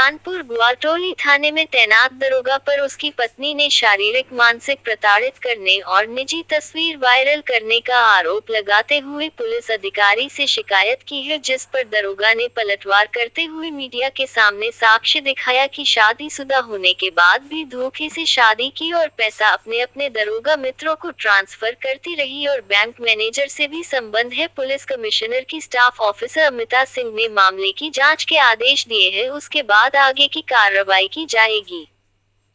कानपुर ग्वाटोली थाने में तैनात दरोगा पर उसकी पत्नी ने शारीरिक मानसिक प्रताड़ित करने और निजी तस्वीर वायरल करने का आरोप लगाते हुए पुलिस अधिकारी से शिकायत की है, जिस पर दरोगा ने पलटवार करते हुए मीडिया के सामने साक्ष्य दिखाया कि शादीशुदा होने के बाद भी धोखे से शादी की और पैसा अपने अपने दरोगा मित्रों को ट्रांसफर करती रही और बैंक मैनेजर से भी संबंध है। पुलिस कमिश्नर की स्टाफ ऑफिसर अमिता सिंह ने मामले की जांच के आदेश दिए हैं, उसके बाद आगे की कार्रवाई की जाएगी।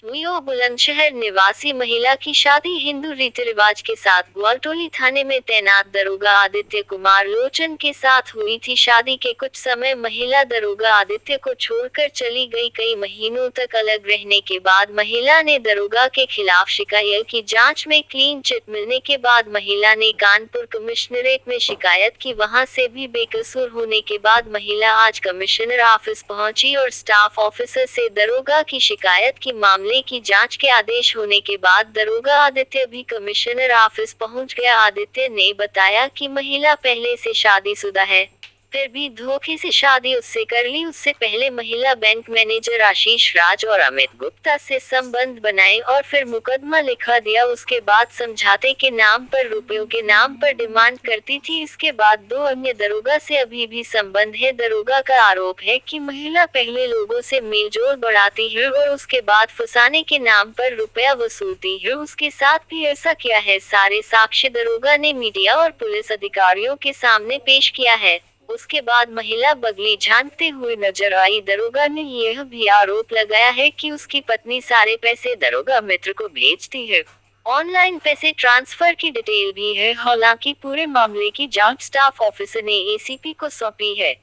वीओ बुलंदशहर निवासी महिला की शादी हिंदू रीति रिवाज के साथ ग्वाटोली थाने में तैनात दरोगा आदित्य कुमार लोचन के साथ हुई थी। शादी के कुछ समय महिला दरोगा आदित्य को छोड़कर चली गई। कई महीनों तक अलग रहने के बाद महिला ने दरोगा के खिलाफ शिकायत की। जांच में क्लीन चिट मिलने के बाद महिला ने कानपुर कमिश्नरेट में शिकायत की। वहां से भी बेकसूर होने के बाद महिला आज कमिश्नर ऑफिस पहुंची और स्टाफ ऑफिसर से दरोगा की शिकायत की। मामले की जांच के आदेश होने के बाद दरोगा आदित्य भी कमिश्नर ऑफिस पहुंच गया। आदित्य ने बताया कि महिला पहले से शादीशुदा है, फिर भी धोखे से शादी उससे कर ली। उससे पहले महिला बैंक मैनेजर आशीष राज और अमित गुप्ता से संबंध बनाए और फिर मुकदमा लिखा दिया। उसके बाद समझाते के नाम पर रुपयों के नाम पर डिमांड करती थी। इसके बाद 2 अन्य दरोगा से अभी भी संबंध है। दरोगा का आरोप है कि महिला पहले लोगों से मेलजोल बढ़ाती है और उसके बाद फंसाने के नाम पर रुपया वसूलती है। उसके साथ भी ऐसा किया है। सारे साक्ष्य दरोगा ने मीडिया और पुलिस अधिकारियों के सामने पेश किया है। उसके बाद महिला बगली झांकते हुए नजर आई। दरोगा ने यह भी आरोप लगाया है कि उसकी पत्नी सारे पैसे दरोगा मित्र को भेजती है। ऑनलाइन पैसे ट्रांसफर की डिटेल भी है। हालांकि पूरे मामले की जांच स्टाफ ऑफिसर ने एसीपी को सौंपी है।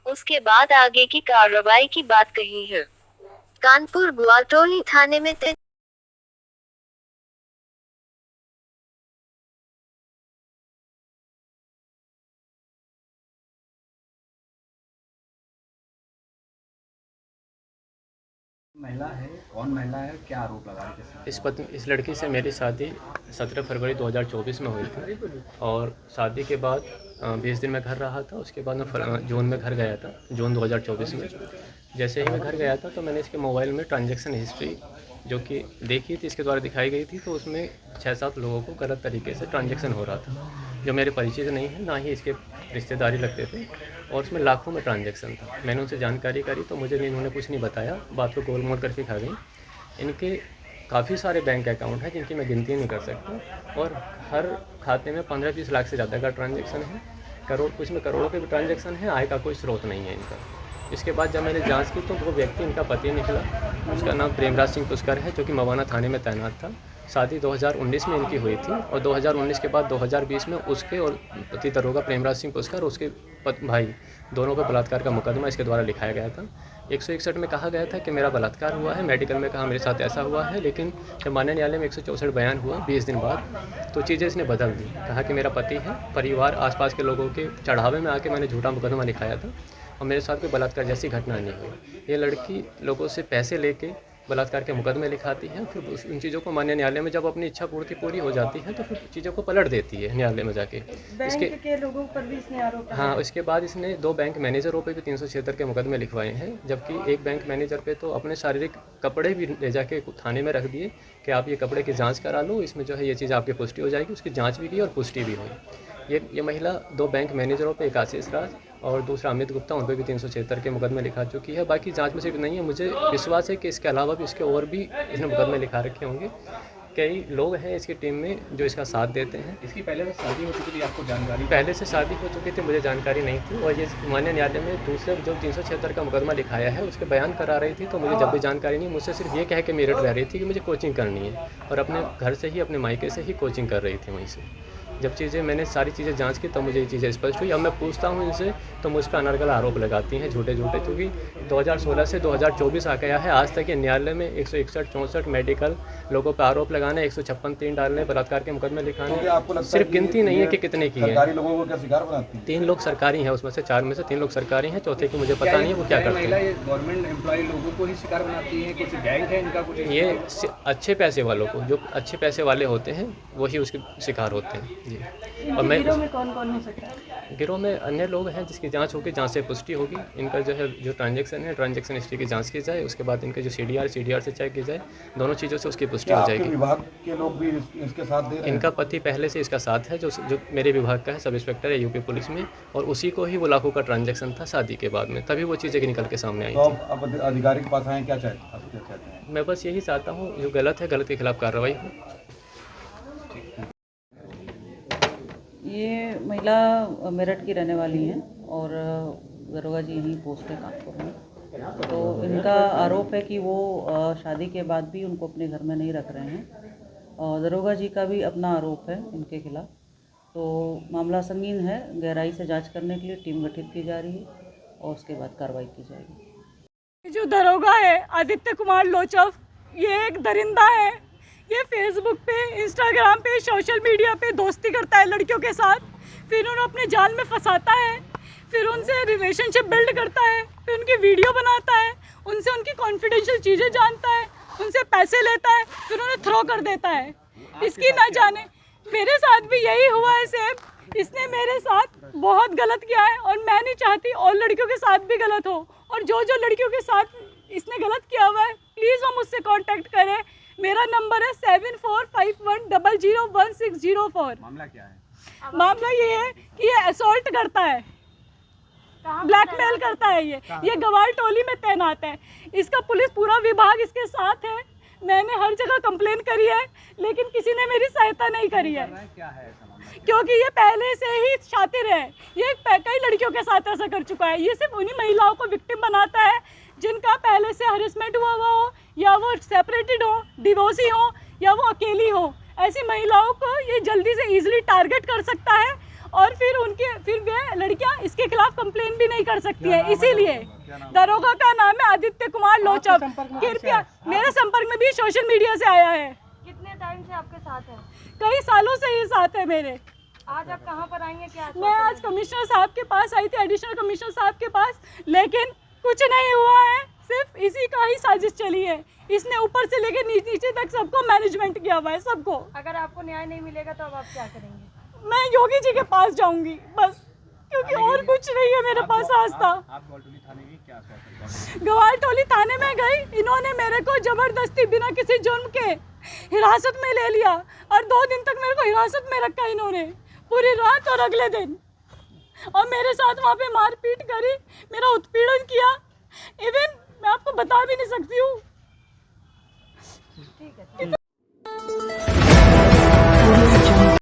उसके बाद आगे की कार्रवाई की बात कही है। कानपुर ग्वाटोली थाने में महिला है, कौन महिला है, क्या आरोप लगा रही है? इस लड़की से मेरी शादी 17 फरवरी 2024 में हुई थी और शादी के बाद 20 दिन मैं घर रहा था। उसके बाद मैं जून में घर गया था, जून 2024 में। जैसे ही मैं घर गया था तो मैंने इसके मोबाइल में ट्रांजैक्शन हिस्ट्री जो कि देखी थी, इसके द्वारा दिखाई गई थी, तो उसमें 6-7 लोगों को गलत तरीके से ट्रांजैक्शन हो रहा था, जो मेरे परिचित नहीं है, ना ही इसके रिश्तेदारी लगते थे, और उसमें लाखों में ट्रांजैक्शन था। मैंने उनसे जानकारी करी तो मुझे इन्होंने कुछ नहीं बताया, बात को गोल मोल करके खा गई। इनके काफ़ी सारे बैंक अकाउंट हैं जिनकी मैं गिनती नहीं कर सकता, और हर खाते में 15-20 लाख से ज़्यादा का ट्रांजैक्शन है। कुछ में करोड़ों के भी ट्रांजैक्शन है। आय का कोई स्रोत नहीं है इनका। इसके बाद जब मैंने जांच की तो वो व्यक्ति इनका पति निकला। उसका नाम प्रेमराज सिंह पुष्कर है, जो कि मवाना थाने में तैनात था। शादी 2019 में इनकी हुई थी और 2019 के बाद 2020 में उसके और पति दरोगा प्रेमराज सिंह पुष्कर, उसके भाई, दोनों पर बलात्कार का मुकदमा इसके द्वारा लिखाया गया था। 161 में कहा गया था कि मेरा बलात्कार हुआ है, मेडिकल में कहा मेरे साथ ऐसा हुआ है, लेकिन जब माननीय न्यायालय में 164 बयान हुआ 20 दिन बाद, तो चीज़ें इसने बदल दी। कहा कि मेरा पति है, परिवार, आसपास के लोगों के चढ़ावे में आके मैंने झूठा मुकदमा लिखाया था और मेरे साथ कोई बलात्कार जैसी घटना नहीं हुई। ये लड़की लोगों से पैसे लेके बलात्कार के मुकदमे लिखाती है, फिर उन चीज़ों को माननीय न्यायालय में जब अपनी इच्छा पूर्ति पूरी हो जाती है तो फिर चीज़ों को पलट देती है न्यायालय में जाके। बैंक के लोगों पर भी इसने आरोप लगाया। हाँ, इसके बाद इसने 2 बैंक मैनेजरों पे भी 376 के मुकदमे लिखवाए हैं, जबकि एक बैंक मैनेजर पे तो अपने शारीरिक कपड़े भी ले जाके थाने में रख दिए कि आप ये कपड़े की जांच करा लो, इसमें जो है ये चीज़ आपकी पुष्टि हो जाएगी। उसकी जांच भी की और पुष्टि भी हुई। ये महिला 2 बैंक मैनेजरों पे, एक आशीष राज और दूसरा अमित गुप्ता, उन पर भी 376 के मुकदमे लिखा चुकी है। बाकी जांच में सिर्फ नहीं है, मुझे विश्वास है कि इसके अलावा भी इसके और भी इसने मुकदमे लिखा रखे होंगे। कई लोग हैं इसकी टीम में जो इसका साथ देते हैं। इसकी पहले से शादी हो चुकी थी, आपको जानकारी? पहले से शादी हो चुकी थी, मुझे जानकारी नहीं थी, और ये माननीय न्यायालय में दूसरे जो 376 का मुकदमा लिखाया है उसके बयान करा रही थी, तो मुझे जब भी जानकारी नहीं, मुझसे सिर्फ ये कह के मेरिट रह रही थी कि मुझे कोचिंग करनी है, और अपने घर से ही, अपने मायके से ही कोचिंग कर रही थी वहीं से। जब मैंने सारी चीज़ें जांच की तब मुझे ये चीज़ें स्पष्ट हुई। अब मैं पूछता हूँ इनसे तो मुझ पर अनर्गल आरोप लगाती हैं, झूठे, क्योंकि 2016 से 2024 आ गया है, आज तक ये न्यायालय में 161-64 मेडिकल लोगों पर आरोप लगाना, 156-3 डालने, बलात्कार के मुकदमे लिखाने, सिर्फ गिनती नहीं है कि कितने की है। सरकारी लोगों को क्या शिकार बनाती है? 3 लोग सरकारी हैं, उसमें से 4 में से 3 लोग सरकारी हैं, चौथे की मुझे पता नहीं है वो क्या करते हैं। गवर्नमेंट एम्प्लॉय लोगों को ही शिकार बनाती है? कुछ गैंग है इनका? कुछ ये अच्छे पैसे वालों को, जो अच्छे पैसे वाले होते हैं वही उसके शिकार होते हैं। जी। इनके और मैं गिरोह में कौन कौन हो सकता है? गिरोह में अन्य लोग हैं जिसकी जांच होगी, जांच से पुष्टि होगी। इनका जो है जो ट्रांजैक्शन है, ट्रांजैक्शन हिस्ट्री की जांच की जाए, उसके बाद इनके जो सीडीआर से चेक की जाए, दोनों चीज़ों से उसकी पुष्टि क्या हो आपके जाएगी। विभाग के लोग भी इसके साथ दे रहे हैं? इनका पति पहले से इसका साथ है, जो मेरे विभाग का है, सब इंस्पेक्टर है यूपी पुलिस में, और उसी को ही वो लाखों का ट्रांजैक्शन था शादी के बाद में, तभी वो चीज़ें निकल के सामने आई तो थी। अब अधिकारी के पास आए, क्या चाहते हैं? मैं बस यही चाहता हूँ, जो गलत है, गलत के खिलाफ कार्रवाई हो। ये महिला मेरठ की रहने वाली हैं और दरोगा जी यहीं पोस्ट है कानपुर में। तो इनका आरोप है कि वो शादी के बाद भी उनको अपने घर में नहीं रख रहे हैं और दरोगा जी का भी अपना आरोप है इनके खिलाफ। तो मामला संगीन है, गहराई से जांच करने के लिए टीम गठित की जा रही है और उसके बाद कार्रवाई की जाएगी। जो दरोगा है आदित्य कुमार लोचव, ये एक दरिंदा है। ये फेसबुक पे, इंस्टाग्राम पे, सोशल मीडिया पे दोस्ती करता है लड़कियों के साथ, फिर उन्हें अपने जाल में फंसाता है, फिर उनसे रिलेशनशिप बिल्ड करता है, फिर उनकी वीडियो बनाता है, उनसे उनकी कॉन्फिडेंशियल चीज़ें जानता है, उनसे पैसे लेता है, फिर उन्हें थ्रो कर देता है। इसकी ना जाने मेरे साथ भी यही हुआ है सेम। इसने मेरे साथ बहुत गलत किया है और मैं नहीं चाहती और लड़कियों के साथ भी गलत हो। और जो लड़कियों के साथ इसने गलत किया हुआ है, प्लीज़ वो मुझसे कांटेक्ट करें। मेरा नंबर है 7451001604। मामला क्या है? मामला ये है कि ये असॉल्ट करता है, ब्लैकमेल करता है। ये गवार टोली में तैनात है। इसका पुलिस पूरा विभाग इसके साथ है। मैंने हर जगह कंप्लेन करी है, लेकिन किसी ने मेरी सहायता नहीं करी है, क्या है ऐसा मामला? क्योंकि ये पहले से ही शातिर है। ये कई लड़कियों के साथ ऐसा कर चुका है। ये सिर्फ उन्हीं महिलाओं को विक्टिम बनाता है जिनका पहले से हरेसमेंट हुआ हो, या वो सेपरेटेड हो, डिवोर्सी हो, या वो अकेली हो। ऐसी महिलाओं को ये जल्दी से इजीली टारगेट कर सकता है और फिर वे लड़कियां इसके खिलाफ कंप्लेन भी नहीं कर सकती है। इसीलिए दरोगा का नाम है आदित्य कुमार लोचव। कृपया मेरे संपर्क में भी सोशल मीडिया से आया है। कितने टाइम से आपके साथ है? कई सालों से ये साथ है मेरे। आज आप कहाँ पर आएंगे? क्या मैं आज कमिश्नर साहब के पास आई थी, एडिशनल कमिश्नर साहब के पास, लेकिन कुछ नहीं हुआ है। सिर्फ इसी का ही साजिश चली है। इसने ऊपर से लेकर नीचे तक सबको मैनेजमेंट किया हुआ है, सबको। अगर आपको न्याय नहीं मिलेगा तो अब आप क्या करेंगे? मैं योगी जी के पास जाऊंगी बस, क्योंकि और कुछ नहीं है मेरे पास रास्ता। आप गौरटोली थाने की क्या आश्वासन? गवार टोली थाने में गई, इन्होंने मेरे को जबरदस्ती बिना किसी जुर्म के हिरासत में ले लिया और 2 दिन तक मेरे को हिरासत में रखा इन्होंने, पूरी रात और अगले दिन। और मेरे साथ वहाँ पे मारपीट करी, मेरा उत्पीड़न किया। इवन मैं आपको बता भी नहीं सकती हूँ।